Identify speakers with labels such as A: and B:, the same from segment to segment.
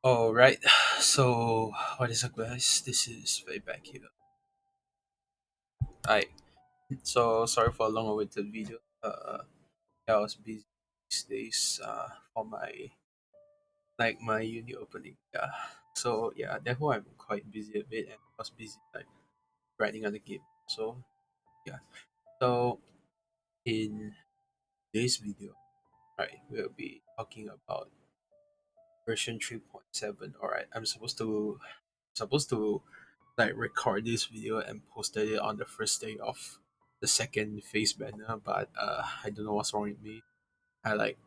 A: All right. So, what is up, guys? This is way back here. Hi. So, sorry for a long-awaited video. I was busy these days. For my uni opening. Yeah. So yeah, therefore I'm quite busy a bit, and I was busy writing on the game. So yeah. So in this video, right, we'll be talking about version 3.7. All right. I'm supposed to record this video and posted it on the first day of the second phase banner, but I don't know what's wrong with me. I like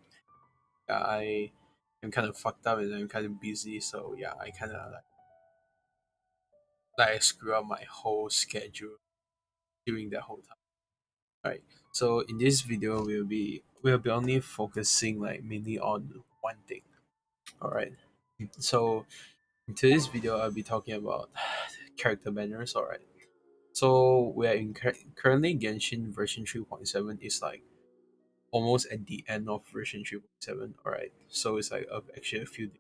A: I am kind of fucked up and I'm kind of busy, so yeah, I kind of like screw up my whole schedule during that whole time. Right. So in this video, we'll be only focusing mainly on one thing. All right. So in today's video, I'll be talking about character banners. All right. So we are currently Genshin version 3.7 is almost at the end of version 3.7. All right, so it's actually a few days,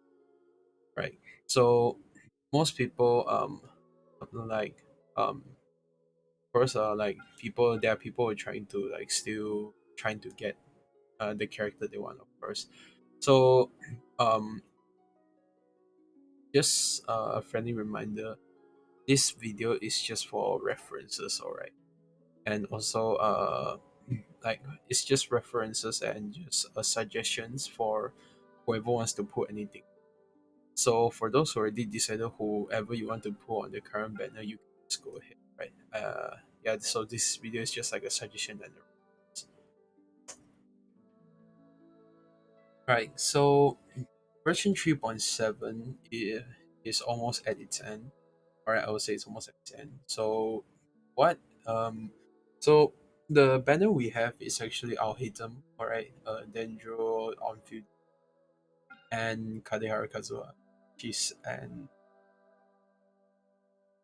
A: right? So most people like um first people there are people who are trying to still trying to get the character they want, of course. So um just a friendly reminder, this video is just for references, all right? And also like it's just references and just suggestions for whoever wants to put anything. So for those who already decided whoever you want to put on the current banner, you can just go ahead, right? Yeah. So this video is just like a suggestion and a reference. Right. So version 3.7 is almost at its end. All right, I would say it's almost at its end. So what so the banner we have is actually our Hitam, all right, Dendro on field and Kadehara Kazuha. She's an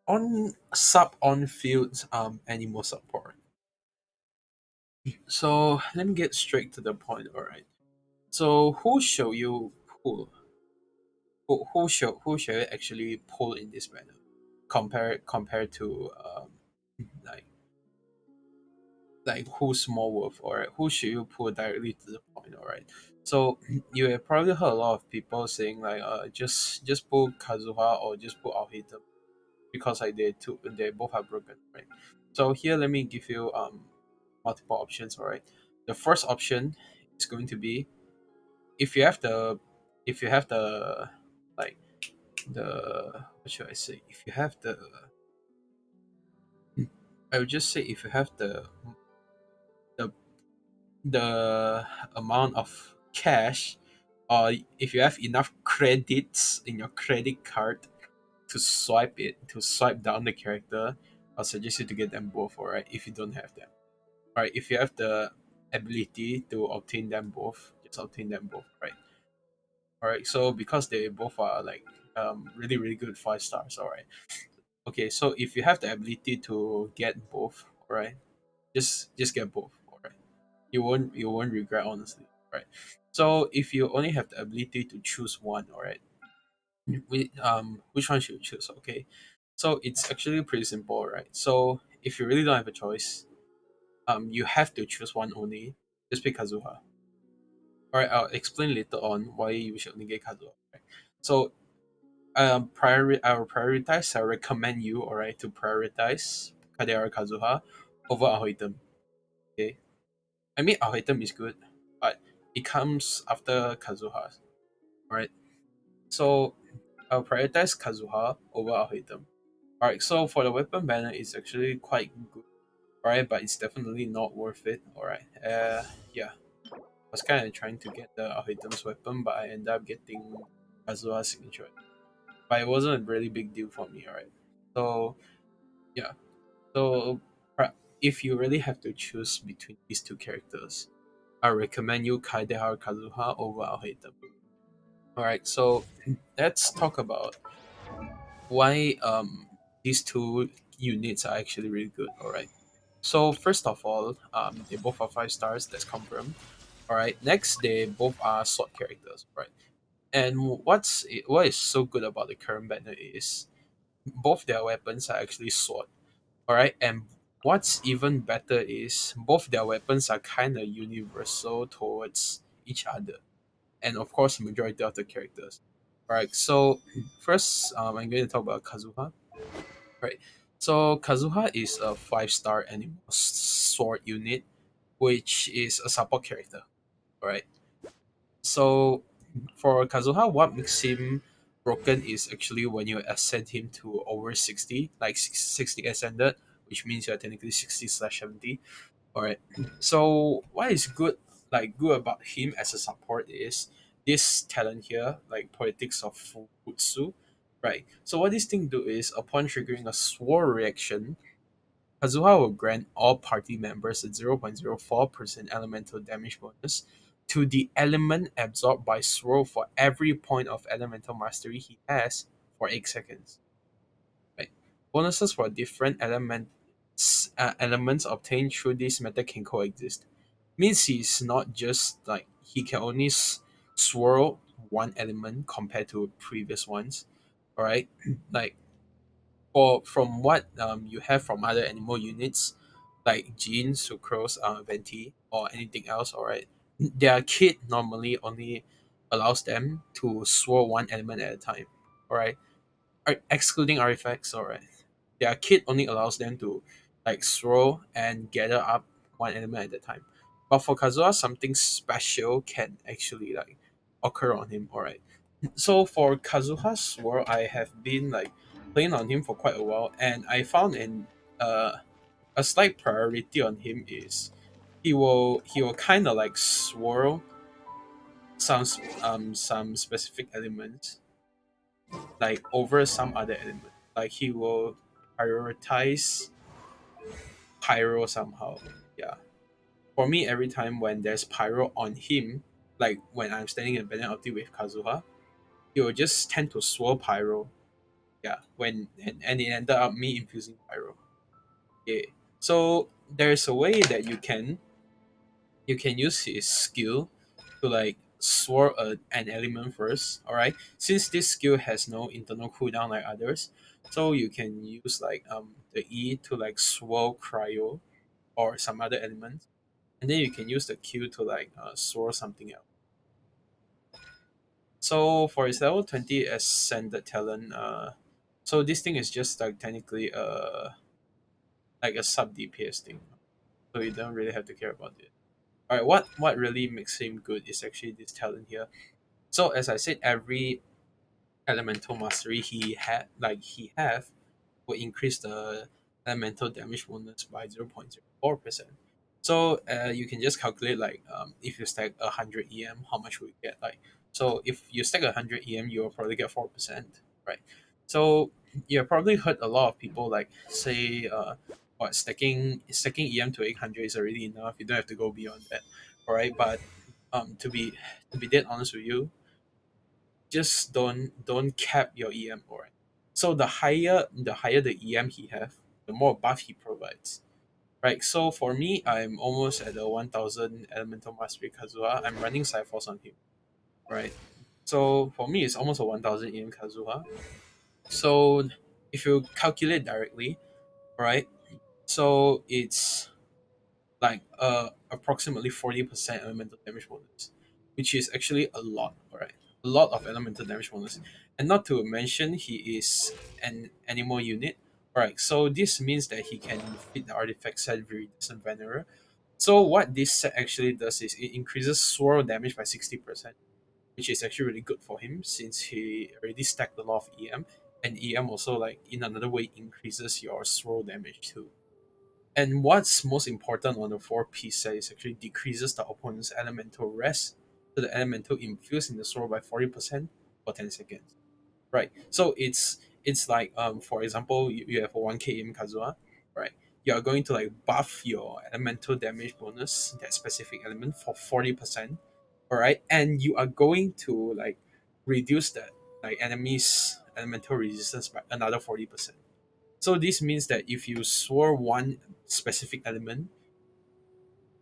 A: on field animal support. So let me get straight to the point, all right. So who shall you pull? Who shall you actually pull in this banner? Compare to like who's more worth, all right? Who should you pull directly to the point, all right? So you have probably heard a lot of people saying just pull Kazuha or just pull Aohita because they both are broken, right? So here let me give you multiple options, all right? The first option is going to be if you have the if you have the like the what should I say? If you have the I would just say if you have the the amount of cash, or if you have enough credits in your credit card to swipe down the character, I'll suggest you to get them both, alright, if you don't have them. Alright, if you have the ability to obtain them both, just obtain them both, right? Alright, so because they both are really really good 5 stars, alright. Okay, so if you have the ability to get both, alright, just get both, alright. You won't regret, honestly, right? So if you only have the ability to choose one, all right, which one should you choose? Okay, so it's actually pretty simple, right? So if you really don't have a choice, you have to choose one only. Just pick Kazuha. All right, I'll explain later on why you should only get Kazuha. Right? So I recommend you, all right, to prioritize Kadera Kazuha over Ahoitem. Okay, I mean Ahoitem is good, but it comes after Kazuha. Right. So I'll prioritize Kazuha over Ahoitem. Alright, so for the weapon banner, it's actually quite good. Alright, but it's definitely not worth it. Alright. Yeah. I was kind of trying to get the Ahoitem's weapon, but I ended up getting Kazuha's signature. But it wasn't a really big deal for me, alright. So yeah. So if you really have to choose between these two characters, I recommend you Kaidehara Kazuha over Ahoitem. Alright, so let's talk about why these two units are actually really good. All right. So first of all, they both are 5 stars. That's confirmed. All right. Next, they both are sword characters. Right. And what is so good about the current banner is both their weapons are actually sword. All right, and what's even better is both their weapons are kind of universal towards each other, and of course, majority of the characters. All right, so first, I'm going to talk about Kazuha. Right, so Kazuha is a 5-star animal sword unit, which is a support character. All right, so for Kazuha, what makes him broken is actually when you ascend him to over 60, like 60 ascended, which means you're technically 60/70. Alright. So what is good good about him as a support is this talent here, like Politics of Fubutsu. Right. So what this thing do is upon triggering a sword reaction, Kazuha will grant all party members a 0.04% elemental damage bonus to the element absorbed by Swirl for every point of elemental mastery he has for 8 seconds. Right. Bonuses for different elements obtained through this method can coexist. Means he's not just like he can only swirl one element compared to previous ones. Alright. Like for from what you have from other animal units like Jean, Sucrose, Venti, or anything else, alright, their kit normally only allows them to swirl one element at a time. Alright. Excluding artifacts, alright. Their kit only allows them to like swirl and gather up one element at a time. But for Kazuha, something special can actually like occur on him, alright. So for Kazuha's swirl, I have been like playing on him for quite a while, and I found a slight priority on him is he will kind of like swirl some specific elements like over some other element. Like he will prioritize pyro somehow. Yeah. For me, every time when there's pyro on him, like when I'm standing in Banner Ulti with Kazuha, he will just tend to swirl pyro. Yeah. And it ended up me infusing pyro. Yeah. So there's a way that you can use his skill to like swirl an element first. All right, since this skill has no internal cooldown like others, so you can use like the E to like swirl cryo or some other element, and then you can use the Q to like swirl something else. So for his level 20 ascended talent, so this thing is just like technically like a sub DPS thing, so you don't really have to care about it. All right, what really makes him good is actually this talent here. So as I said, every elemental mastery he have will increase the elemental damage bonus by 0.04%. So you can just calculate like if you stack 100 EM, how much will you get? Like so if you stack 100 EM, you'll probably get 4%, right? So you probably heard a lot of people like say what stacking EM to 800 is already enough. You don't have to go beyond that, all right? But to be dead honest with you, just don't cap your EM, alright. So the higher the EM he have, the more buff he provides. Right. So for me, I'm almost at the 1000 elemental mastery Kazuha. I'm running Cyphos on him. Right. So for me it's almost a 1000 EM Kazuha. So if you calculate directly, right? So it's like approximately 40% elemental damage bonus, which is actually a lot, alright. A lot of elemental damage bonus. And not to mention he is an animal unit. Alright, so this means that he can fit the artifact set Viridescent Venerer. So what this set actually does is it increases swirl damage by 60%, which is actually really good for him since he already stacked a lot of EM. And EM also like in another way increases your swirl damage too. And what's most important on the four-piece set is actually decreases the opponent's elemental rest to the elemental infused in the sword by 40% for 10 seconds. Right. So it's like for example, you have a 1k in Kazuha, right? You are going to like buff your elemental damage bonus, that specific element, for 40%. Alright. And you are going to like reduce that like enemies elemental resistance by another 40%. So this means that if you swore one specific element,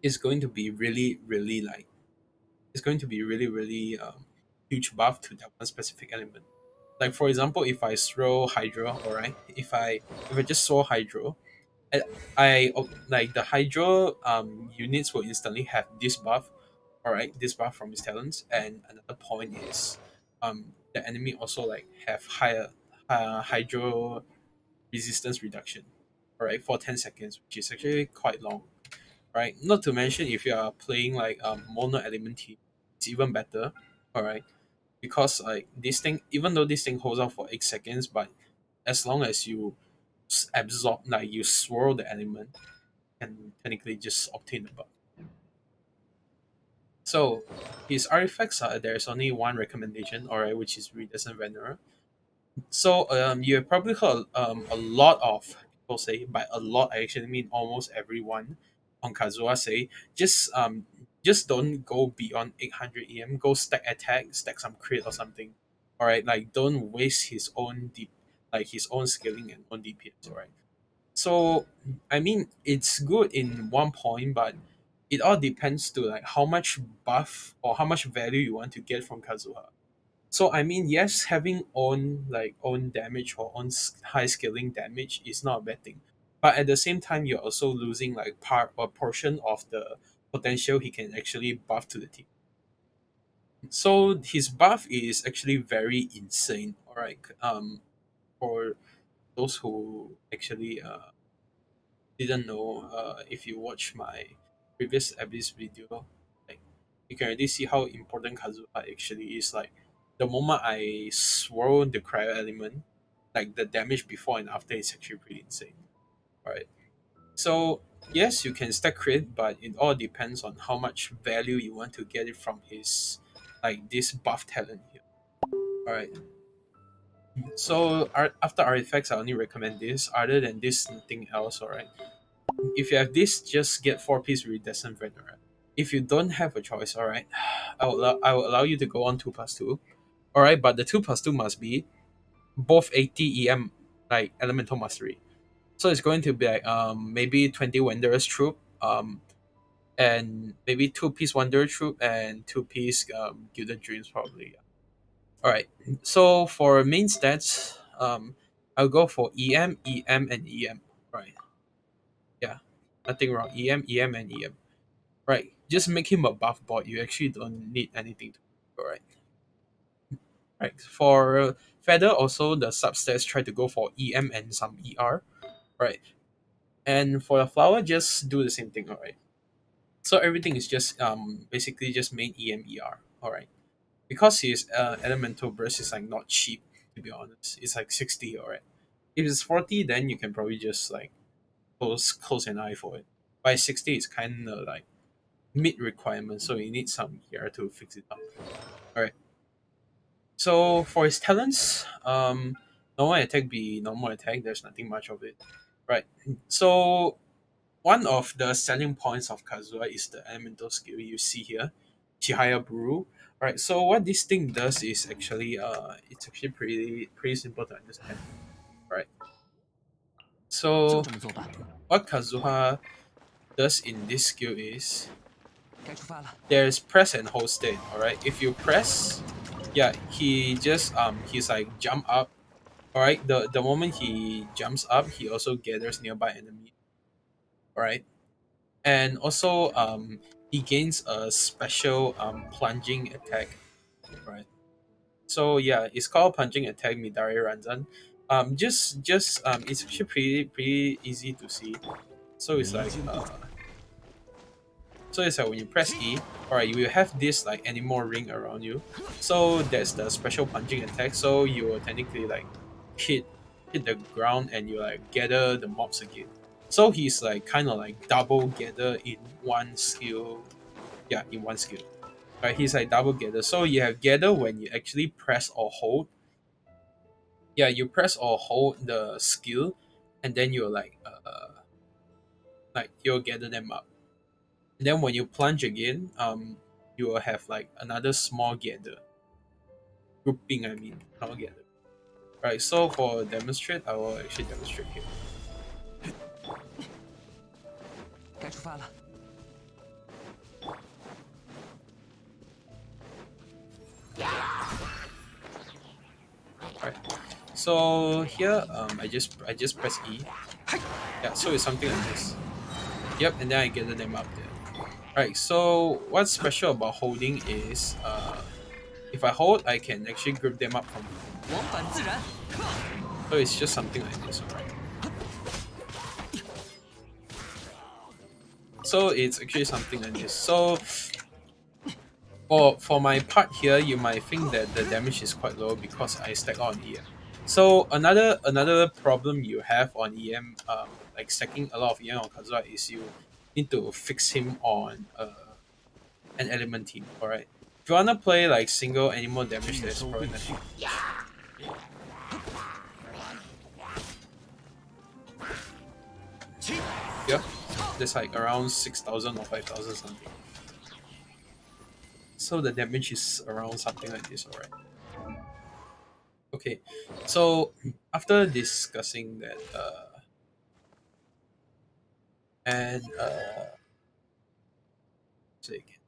A: it's going to be really, really like it's going to be really, really huge buff to that one specific element. Like for example, if I throw Hydro, alright, if I just throw Hydro, like the Hydro units will instantly have this buff, alright, this buff from his talents, and another point is the enemy also like have higher Hydro resistance reduction, alright, for 10 seconds, which is actually quite long, right? Not to mention if you are playing like mono element team, it's even better, alright, because like this thing, even though this thing holds out for 8 seconds, but as long as you absorb, like you swirl the element, and technically just obtain the buff. So his artifacts are, there's only one recommendation, alright, which is Redescent Venerer. So you have probably heard a lot of people say, by a lot I actually mean almost everyone on Kazuha say, just don't go beyond 800 EM. Go stack attack, stack some crit or something. All right, like don't waste his own deep, like his own scaling and own DPS. All right. So I mean it's good in one point, but it all depends to like how much buff or how much value you want to get from Kazuha. So I mean, yes, having own damage or high scaling damage is not a bad thing, but at the same time, you're also losing like part or portion of the potential he can actually buff to the team. So his buff is actually very insane. All right, for those who actually didn't know, if you watch my previous Abyss video, like you can already see how important Kazuha actually is. Like the moment I swirl the cryo element, like the damage before and after is actually pretty insane. Right. So yes, you can stack crit, but it all depends on how much value you want to get it from his like this buff talent here. Alright. So after artifacts, I only recommend this. Other than this, nothing else. Alright. If you have this, just get 4 piece Iridescent Venerer. If you don't have a choice, alright, I will allow you to go on 2+2. Alright, but the 2+2 must be both 80 EM, like Elemental Mastery. So it's going to be like maybe 20 Wanderer's Troop, and maybe 2 piece Wanderer Troop and 2 piece Gilded Dreams probably. Alright, so for main stats, I'll go for EM, EM, and EM. Right, yeah, nothing wrong. EM, EM, and EM. Right, just make him a buff bot. You actually don't need anything to do. Right, right. For Feather, also the substats try to go for EM and some ER. Right, and for the flower, just do the same thing. Alright. So everything is just basically just main EM ER. Alright, because his elemental burst is like not cheap, to be honest. It's like 60. Alright, if it's 40, then you can probably just like close an eye for it. By 60, it's kind of like mid requirement, so you need some here to fix it up. All right. So for his talents, normal attack be normal attack. There's nothing much of it, right? So one of the selling points of Kazuha is the elemental skill you see here, Chihaya Brew. Right. So what this thing does is actually it's actually pretty simple to understand. Right. So what Kazuha does in this skill is there's press and hold state. All right. If you press, yeah, he's like jump up. All right. The moment he jumps up, he also gathers nearby enemy. All right. And also he gains a special plunging attack. Right. So yeah, it's called plunging attack Midari Ranzan. Just it's actually pretty easy to see. So it's like when you press E, alright, you will have this like animal ring around you. So that's the special punching attack. So you will technically like hit hit the ground and you like gather the mobs again. So he's like kind of like double gather in one skill. Yeah, in one skill. Right, he's like double gather. So you have gather when you actually press or hold. Yeah, you press or hold the skill, and then you're like you'll gather them up. And then when you plunge again, you will have like another small gather grouping. I mean, not gather. Right. So for demonstrate, I will actually demonstrate here. So here, I just press E. Yeah, so it's something like this. Yep, and then I gather them up there. Right. So what's special about holding is, if I hold, I can actually grip them up from here.
B: 往返自然。
A: So it's just something like this, alright. So it's actually something like this. So for my part here, you might think that the damage is quite low because I stack on EM. So another problem you have on EM, like stacking a lot of EM on Kazuha, is you need to fix him on an element team. Alright. If you wanna play like single animal damage,
B: 月
A: there's
B: 收
A: probably
B: 未
A: nothing
B: 续，to
A: this. Yep. There's like around 6,000 or 5,000 something. So the damage is around something like this, alright. Okay, so after discussing that, and say again.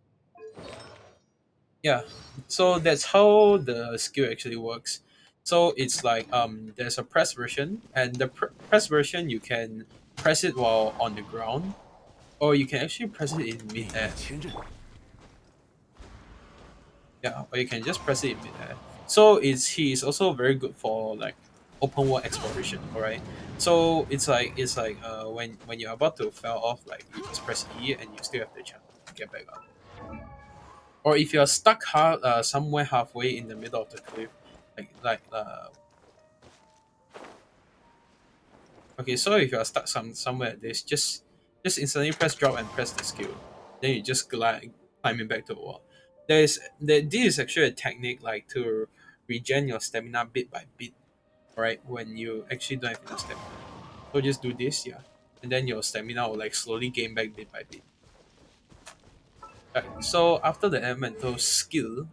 A: Yeah, so that's how the skill actually works. So it's like, there's a press version, and the press version you can press it while on the ground, or you can actually press it in
B: 烈焰
A: midair.
B: 千仞，Yeah,
A: or you can just press it in midair. So he is also very good for like open world exploration. All right. So it's like when you're about to fell off, like you just press E and you still have the chance to get back up. Or if you're stuck somewhere halfway in the middle of the cliff, like okay, so if you're stuck somewhere like this, just instantly press drop and press the skill. Then you just glide climbing back to the wall. This is actually a technique like to regen your stamina bit by bit, right? When you actually don't have enough stamina. So just do this, yeah. And then your stamina will like slowly gain back bit by bit. Right. So after the elemental skill,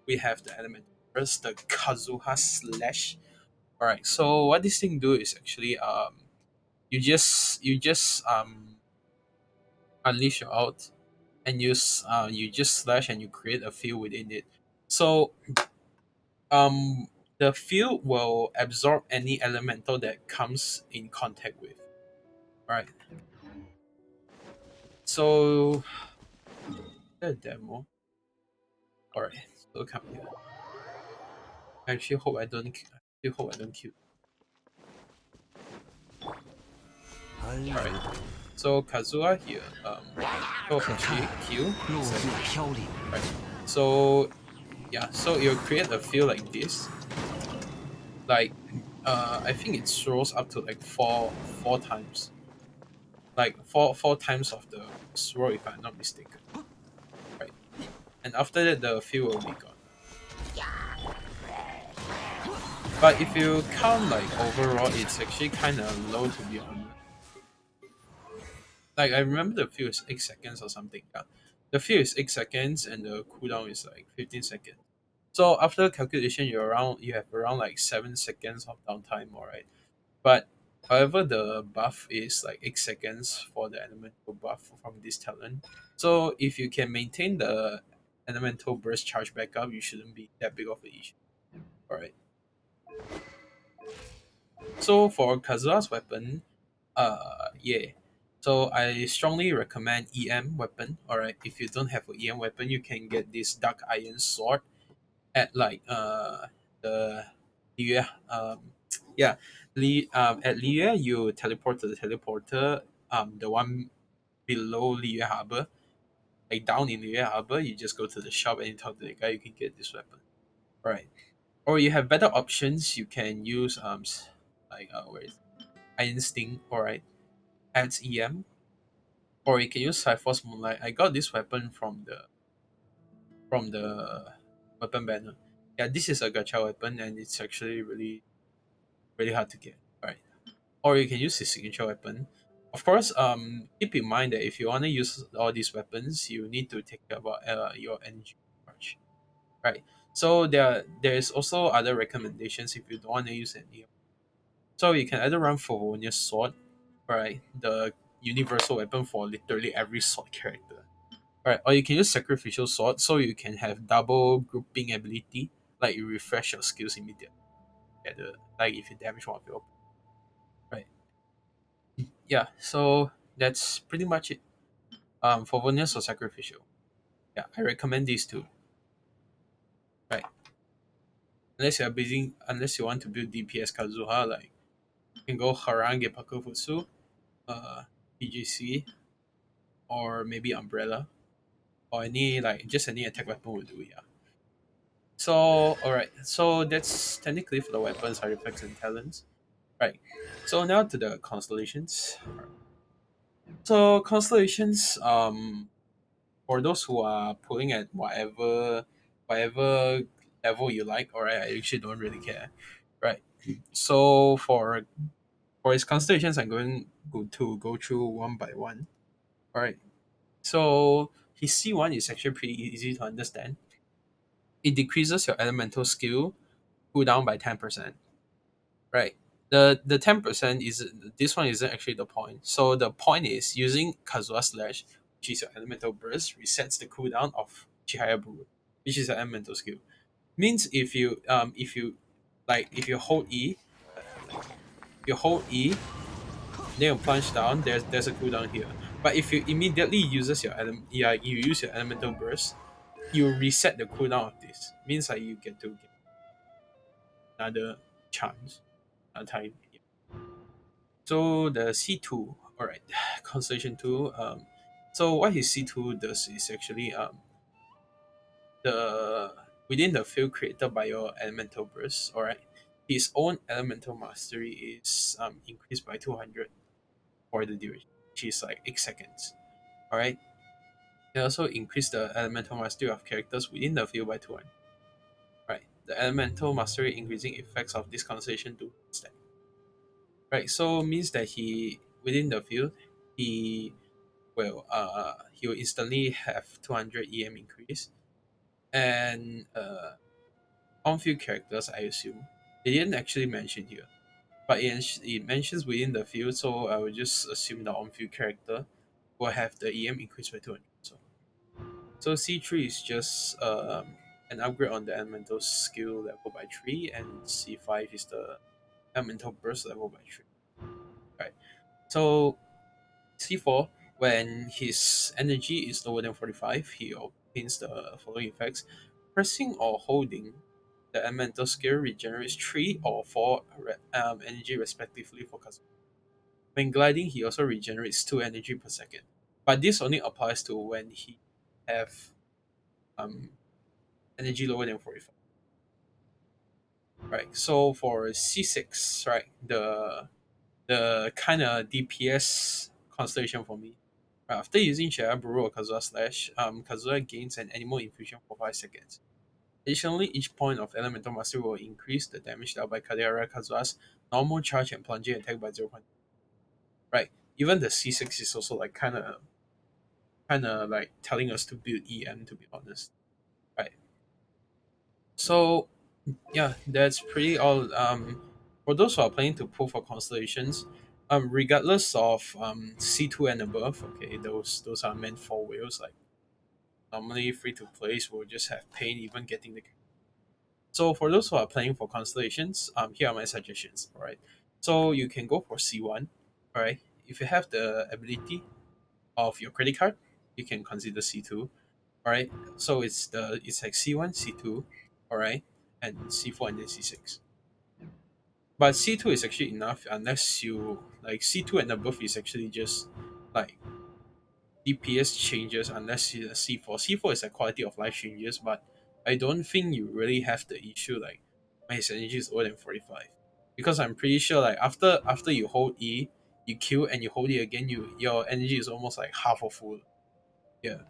A: we have the elemental first, the Kazuha slash. Alright, so what this thing do is actually, you just unleash your out, and you just slash and you create a field within it. So um the field will absorb any elemental that comes in contact with. Right. So the demo. Alright, so come here. I actually hope I don't kill.
B: 安然
A: Alright. So Kazuha here, will
B: 可叹
A: actually kill
B: 落
A: this
B: 叶
A: enemy.
B: 飘零，Right.
A: So yeah, so you'll create a field like this. Like I think it throws up to like four times. Like four times of the throw if I'm not mistaken. Right. And after that the field will be gone. But if you count like overall, it's actually kinda low to be honest. Like I remember the field is 8 seconds or something. Yeah. The field is 8 seconds and the cooldown is like 15 seconds. So after calculation you have around like 7 seconds of downtime, alright. But however, the buff is like 8 seconds for the elemental buff from this talent. So if you can maintain the elemental burst charge back up, you shouldn't be that big of an issue. Alright. So for Kazuha's weapon, yeah. So I strongly recommend EM weapon. Alright. If you don't have an EM weapon, you can get this dark iron sword at like the yeah yeah at Liyue you teleport to the teleporter, the one below Liyue Harbor, like down in Liyue Harbor. You just go to the shop and you talk to the guy, you can get this weapon. Right. Or you have better options, you can use like where is it? Iron Sting. Alright, adds EM. Or you can use Cypher's Moonlight. I got this weapon from the weapon banner. Yeah, this is a gacha weapon and it's actually really hard to get. Right. Or you can use his signature weapon. Of course, keep in mind that if you want to use all these weapons, you need to take care about your energy charge. Right. So there is also other recommendations if you don't want to use any. So you can either run Favonia's sword, right? The universal weapon for literally every sword character. Right. Or you can use sacrificial sword so you can have double grouping ability, like you refresh your skills immediately. get the like if you damage one of your right. Yeah, so that's pretty much it. For Vonus or Sacrificial. Yeah, I recommend these two. Right. Unless you want to build DPS Kazuha, like you can go Harange Pakufutsu, uh PGC, or maybe Umbrella. Or any like just any attack weapon will do, yeah. So alright, so that's technically for the weapons, artifacts and talents. Right. So now to the constellations. Alright. So constellations, for those who are pulling at whatever level you like, alright, I actually don't really care. Right. So for his constellations I'm going to go through one by one. Alright. So his C1 is actually pretty easy to understand. It decreases your elemental skill cooldown by 10%. Right. The 10% is this one isn't actually the point. So the point is using Kazuha Slash, which is your elemental burst, resets the cooldown of Chihaya Buru, which is an elemental skill. Means if you hold E, like you hold E, then you plunge down, there's a cooldown here. But if you immediately uses your yeah, you use your elemental burst, you reset the cooldown of this. Means like you get to get another chance, another time. So the C2, all right, Constellation 2. So what his C2 does is actually the within the field created by your elemental burst, all right, his own elemental mastery is increased by 200 for the duration, which is like 8 seconds. All right. It also increase the elemental mastery of characters within the field by 200. Right. The elemental mastery increasing effects of this constellation do stack. Right. So means that he within the field he he will instantly have 200 EM increase. And on field characters, I assume. They didn't actually mention here, but it mentions within the field, so I would just assume the on field character will have the EM increase by 200. So C3 is just an upgrade on the elemental skill level by 3, and C5 is the elemental burst level by 3. Right. So C4, when his energy is lower than 45, he obtains the following effects. Pressing or holding the elemental skill regenerates 3 or 4 energy respectively for Kazuha. When gliding, he also regenerates 2 energy per second. But this only applies to when he have um, energy lower than 45. Right. So for C6, right, the kind of DPS constellation for me. After using Shayaburu or Kazuha Slash, Kazuha gains an animal infusion for 5 seconds. Additionally, each point of elemental mastery will increase the damage dealt by Kadera Kazuha's normal charge and plunging attack by 0. Right. Even the C6 is also like kinda like telling us to build EM, to be honest. Right. So yeah, that's pretty all. For those who are planning to pull for constellations, regardless of C2 and above, okay, those are meant for whales. Like normally free to plays will just have pain even getting the. So for those who are planning for constellations, here are my suggestions. All right, so you can go for C1. All right, if you have the ability of your credit card, you can consider C2. All right, so it's like C1, C2, all right, and C4 and then C6. But C2 is actually enough unless you like C2 and above is actually just like DPS changes unless you C4. C4 is like quality of life changes, but I don't think you really have the issue like my energy is lower than 45. Because I'm pretty sure like after you hold E, you kill and you hold it again, your energy is almost like half of full. Yeah.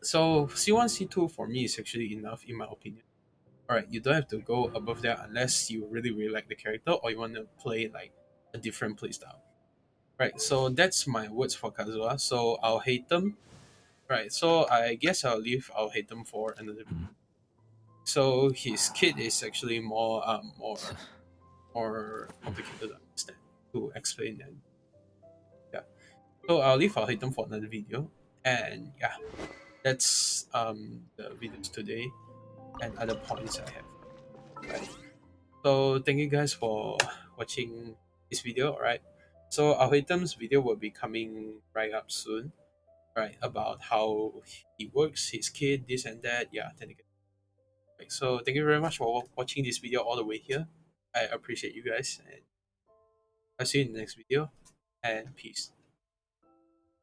A: So C1, C2 for me is actually enough in my opinion. Alright, you don't have to go above that unless you really like the character or you want to play like a different playstyle. Right, so that's my words for Kazuha. So I'll hate them. Right, so I guess I'll hate them for another. So his kit is actually more complicated to understand to explain and yeah. So I'll hate them for another video. And yeah, that's the videos today and other points I have. Right. So thank you guys for watching this video. All right. So our items video will be coming right up soon. Right, about how he works, his kid, this and that. Yeah, thank you. Right, so thank you very much for watching this video all the way here. I appreciate you guys, and I'll see you in the next video. And peace.